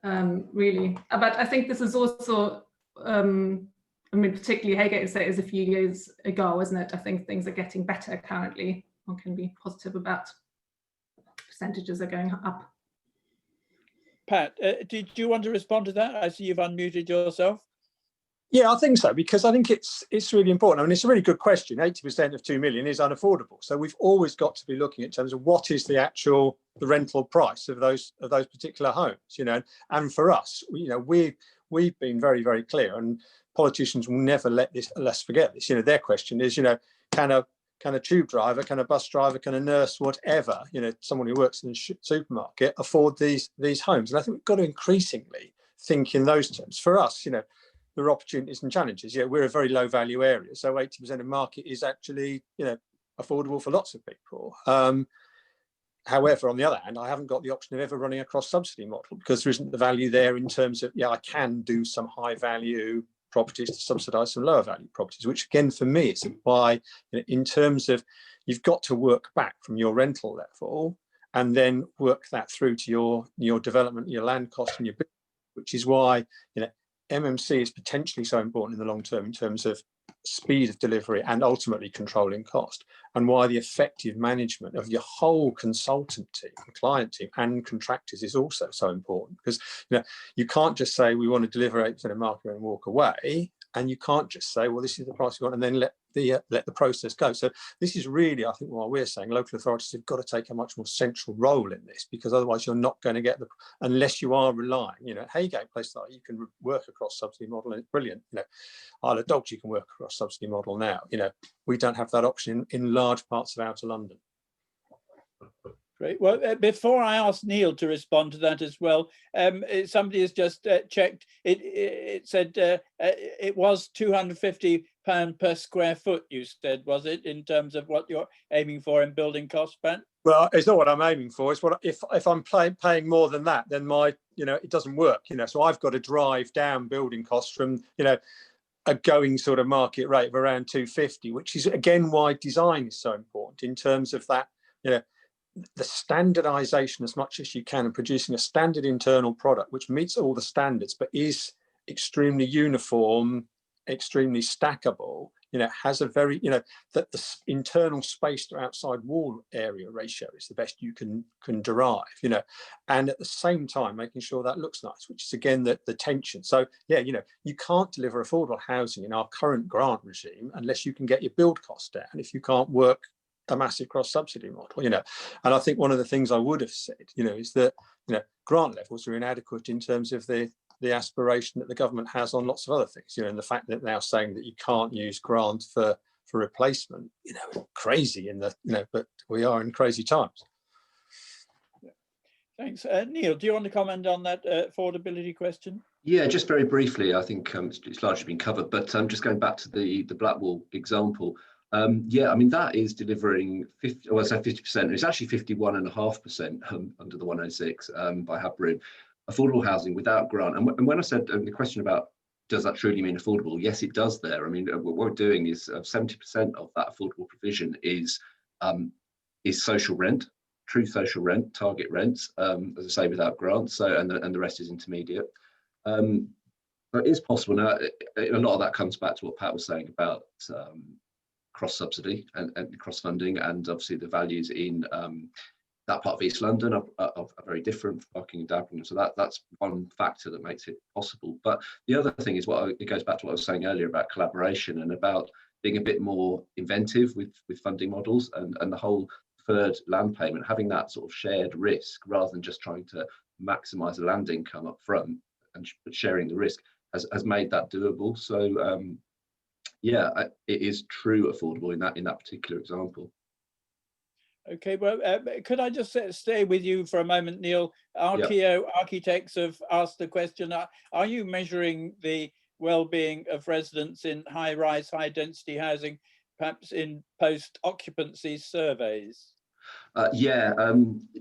really. But I think this is also, I mean, particularly Haygate estate is a few years ago, isn't it? I think things are getting better currently. One can be positive about percentages are going up. Pat, did you want to respond to that? I see you've unmuted yourself. Yeah, I think so, because I think it's really important. I mean, it's a really good question. 80% of 2 million is unaffordable. So we've always got to be looking in terms of what is the rental price of those particular homes, you know. And for us, you know, we've been very, very clear, and politicians will never let us forget this. You know, their question is, you know, can a tube driver, can a bus driver, can a nurse, whatever, you know, someone who works in a supermarket afford these homes? And I think we've got to increasingly think in those terms. For us, you know, there are opportunities and challenges. Yeah, we're a very low value area, so 80% of the market is actually, you know, affordable for lots of people. However, on the other hand, I haven't got the option of ever running a cross subsidy model, because there isn't the value there in terms of, yeah, I can do some high value properties to subsidise some lower value properties, which again for me is why, you know, in terms of, you've got to work back from your rental level and then work that through to your development, your land cost and your business, which is why, you know, MMC is potentially so important in the long term in terms of speed of delivery and ultimately controlling cost, and why the effective management of your whole consultant team, client team and contractors is also so important. Because, you know, you can't just say we want to deliver 8% of market and walk away, and you can't just say, well, this is the price we want, and then let the process go. So this is really, I think, why we're saying local authorities have got to take a much more central role in this, because otherwise you're not going to get unless you are relying, you know, Haygate, place like you can work across subsidy model and it's brilliant. You know, Isle of Dogs, you can work across subsidy model now. You know, we don't have that option in large parts of outer London. Great. Well, before I ask Neil to respond to that as well, somebody has just checked. It said it was £250 per square foot. You said, was it, in terms of what you're aiming for in building costs, Pat? Well, it's not what I'm aiming for. It's what if I'm paying more than that, then it doesn't work. You know, so I've got to drive down building costs from, you know, a going sort of market rate of around 250, which is again why design is so important in terms of that, you know, the standardization as much as you can and producing a standard internal product which meets all the standards but is extremely uniform, extremely stackable, you know, has a very, you know, that the internal space to outside wall area ratio is the best you can derive, you know, and at the same time making sure that looks nice, which is again the tension. So yeah, you know, you can't deliver affordable housing in our current grant regime unless you can get your build cost down, if you can't work a massive cross subsidy model, you know. And I think one of the things I would have said, you know, is that, you know, grant levels are inadequate in terms of the aspiration that the government has on lots of other things, you know, and the fact that they're now saying that you can't use grant for replacement, you know, crazy in the, you know, but we are in crazy times. Thanks. Neil, do you want to comment on that affordability question? Yeah, just very briefly. I think it's largely been covered, but just going back to the Blackwall example. Yeah, I mean, that is delivering 50%. It's actually 51.5% under the 106 by Habroom, affordable housing without grant. And when I said the question about does that truly mean affordable? Yes, it does there. I mean, what we're doing is 70% of that affordable provision is social rent, true social rent, target rents, as I say, without grants. So and the rest is intermediate. But it is possible now. A lot of that comes back to what Pat was saying about cross subsidy and cross funding, and obviously the values in that part of East London are very different from Barking and Dagenham. So that's one factor that makes it possible. But the other thing is it goes back to what I was saying earlier about collaboration and about being a bit more inventive with funding models and the whole third land payment, having that sort of shared risk rather than just trying to maximise the land income up front and sharing the risk has made that doable. So yeah, it is true affordable in that particular example. Okay, well, could I just stay with you for a moment, Neil? Archeo architects have asked the question, are you measuring the well-being of residents in high-rise, high-density housing, perhaps in post-occupancy surveys? Yeah,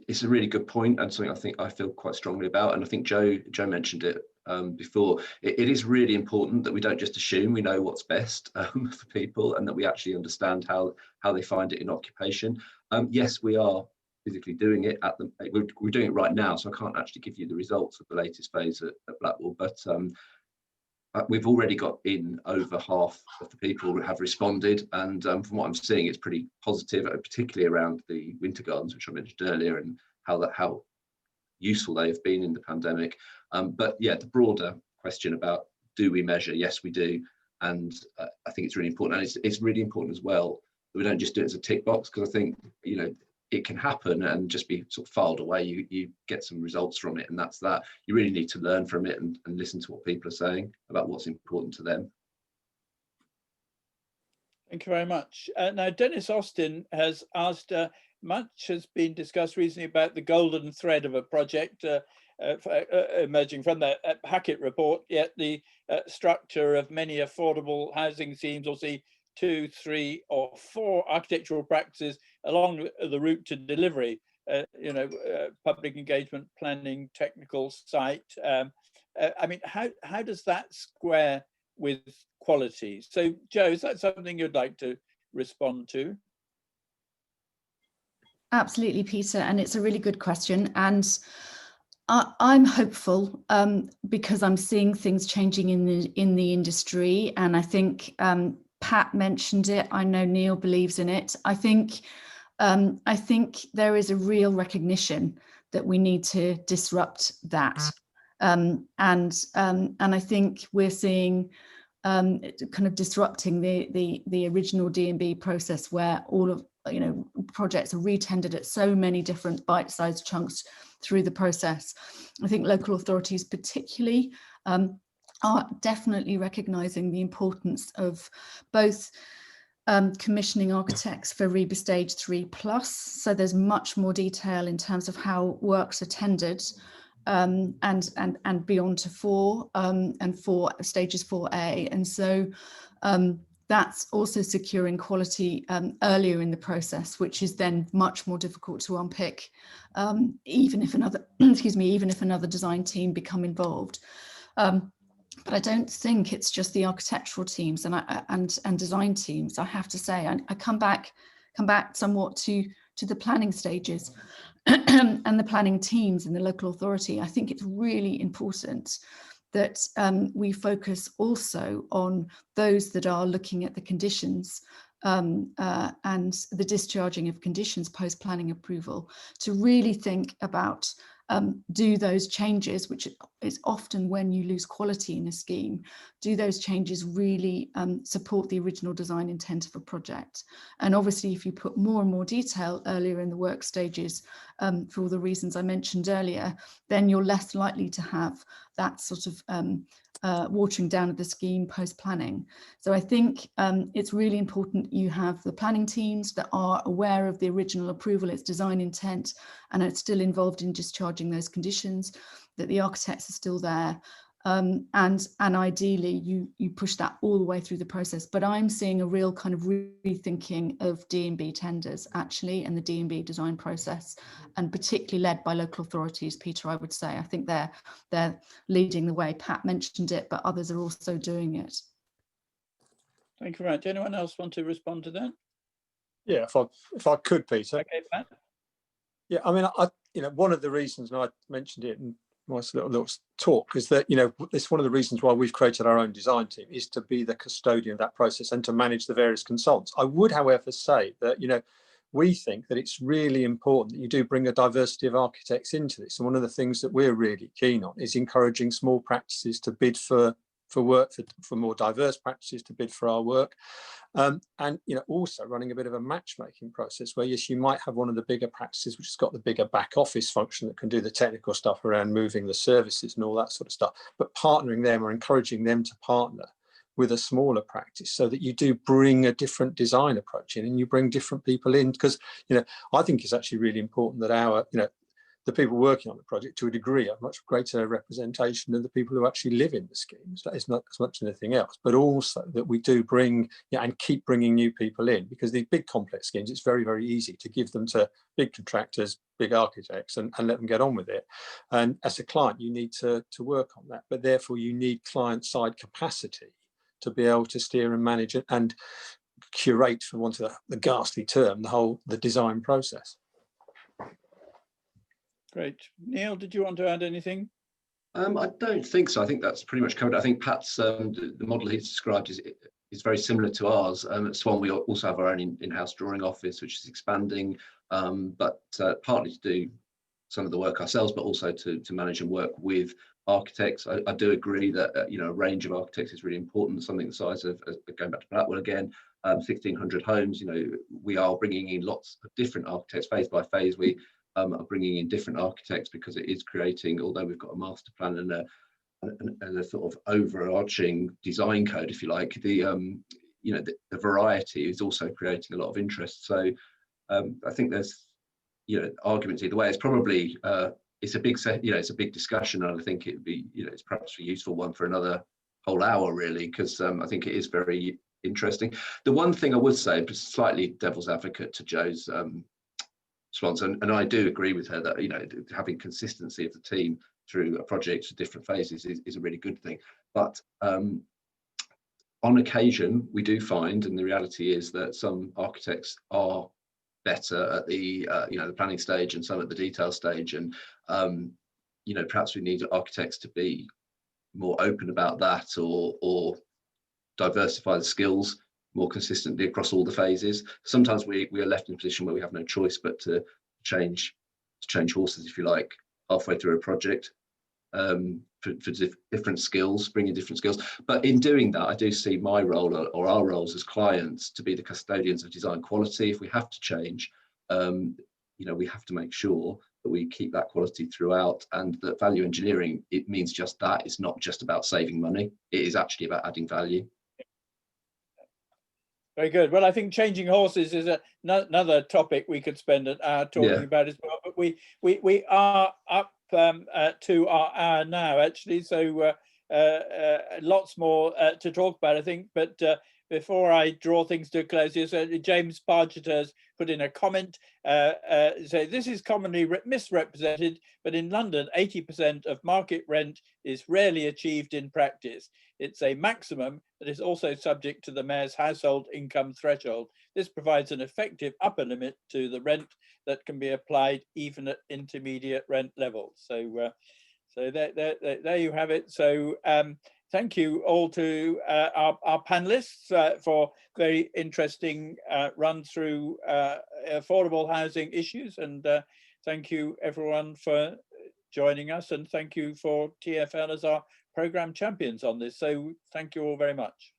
it's a really good point and something I feel quite strongly about. And I think Joe mentioned it before. It is really important that we don't just assume we know what's best for people, and that we actually understand how they find it in occupation. Yes, we are physically doing it at the, we're doing it right now, so I can't actually give you the results of the latest phase at Blackwall, but we've already got in over half of the people who have responded, and from what I'm seeing, it's pretty positive, particularly around the winter gardens, which I mentioned earlier, and how useful they have been in the pandemic. But yeah, the broader question about do we measure? Yes, we do, and I think it's really important, and it's really important as well that we don't just do it as a tick box, because I think, you know, it can happen and just be sort of filed away. You get some results from it, and that's that. You really need to learn from it and listen to what people are saying about what's important to them. Thank you very much. Now, Dennis Austin has asked, much has been discussed recently about the golden thread of a project emerging from the Hackett report, yet the structure of many affordable housing schemes will see 2, 3 or 4 architectural practices along the route to delivery, you know, public engagement, planning, technical, site. I mean, how does that square with quality? So, Joe, is that something you'd like to respond to? Absolutely, Peter, and it's a really good question. And I'm hopeful because I'm seeing things changing in the industry, and I think Pat mentioned it. I know Neil believes in it. I think there is a real recognition that we need to disrupt that, and I think we're seeing kind of disrupting the original D&B process, where all of, you know, projects are retendered at so many different bite-sized chunks through the process. I think local authorities particularly are definitely recognising the importance of both commissioning architects for RIBA Stage 3+, so there's much more detail in terms of how works are tendered, and beyond to 4 and 4 stages 4A, and so that's also securing quality earlier in the process, which is then much more difficult to unpick, even if another even if another design team become involved. But I don't think it's just the architectural teams and design teams. I have to say, I come back somewhat to the planning stages and the planning teams in the local authority. I think it's really important that we focus also on those that are looking at the conditions and the discharging of conditions post planning approval, to really think about do those changes, which is often when you lose quality in a scheme, do those changes really support the original design intent of a project? And obviously, if you put more and more detail earlier in the work stages, for all the reasons I mentioned earlier, then you're less likely to have that sort of watering down of the scheme post-planning. So I think it's really important you have the planning teams that are aware of the original approval, its design intent, and are still involved in discharging those conditions, that the architects are still there, and ideally you push that all the way through the process. But I'm seeing a real kind of rethinking of D&B tenders actually, and the D&B design process, and particularly led by local authorities, Peter, I would say. I think they're leading the way. Pat mentioned it, but others are also doing it. Thank you very much. Anyone else want to respond to that? Yeah, if I could, Peter. Okay, Pat. Yeah, I mean, you know, one of the reasons, and I mentioned it in my little talk, is that, you know, it's one of the reasons why we've created our own design team, is to be the custodian of that process and to manage the various consultants. I would, however, say that, you know, we think that it's really important that you do bring a diversity of architects into this. And one of the things that we're really keen on is encouraging small practices to bid for work, for more diverse practices to bid for our work. And, you know, also running a bit of a matchmaking process where, yes, you might have one of the bigger practices which has got the bigger back office function that can do the technical stuff around moving the services and all that sort of stuff, but partnering them or encouraging them to partner with a smaller practice, so that you do bring a different design approach in and you bring different people in. Because, you know, I think it's actually really important that our, you know, the people working on the project, to a degree, are much greater representation of the people who actually live in the schemes. That is not as much anything else, but also that we do bring, yeah, and keep bringing new people in, because these big complex schemes, it's very, very easy to give them to big contractors, big architects, and let them get on with it. And as a client, you need to work on that, but therefore you need client-side capacity to be able to steer and manage it and curate, for want of the ghastly term, the design process. Great. Neil, did you want to add anything? I don't think so. I think that's pretty much covered. I think Pat's the model he's described is very similar to ours. At Swan, we also have our own in-house drawing office, which is expanding, but partly to do some of the work ourselves, but also to manage and work with architects. I do agree that a range of architects is really important. Something the size of going back to Blackwall again, 1,600 homes. We are bringing in lots of different architects phase by phase. We are bringing in different architects because it is creating, although we've got a master plan and a sort of overarching design code, if you like, the variety is also creating a lot of interest. So I think there's arguments either way. It's probably it's a big it's a big discussion, and I think it'd be it's perhaps a useful one for another whole hour really, because I think it is very interesting. The one thing I would say, slightly devil's advocate to Jo's Swanson, and I do agree with her that having consistency of the team through a project at different phases is a really good thing. But on occasion, we do find, and the reality is that some architects are better at the the planning stage and some at the detail stage, and perhaps we need architects to be more open about that, or diversify the skills more consistently across all the phases. Sometimes we are left in a position where we have no choice but to change horses, if you like, halfway through a project, for different skills, bringing different skills. But in doing that, I do see my role, or our roles as clients, to be the custodians of design quality. If we have to change, we have to make sure that we keep that quality throughout, and that value engineering, it means just that. It's not just about saving money, it is actually about adding value. Very good. Well, I think changing horses is another topic we could spend an hour talking about as well. But we are up to our hour now, actually. So lots more to talk about, I think. But before I draw things to a close here, so James Pargett has put in a comment. So this is commonly misrepresented, but in London, 80% of market rent is rarely achieved in practice. It's a maximum that is also subject to the mayor's household income threshold. This provides an effective upper limit to the rent that can be applied even at intermediate rent levels. So, so there you have it. So thank you all to our panelists for very interesting run through affordable housing issues. And thank you everyone for joining us, and thank you for TfL as our programme champions on this. So thank you all very much.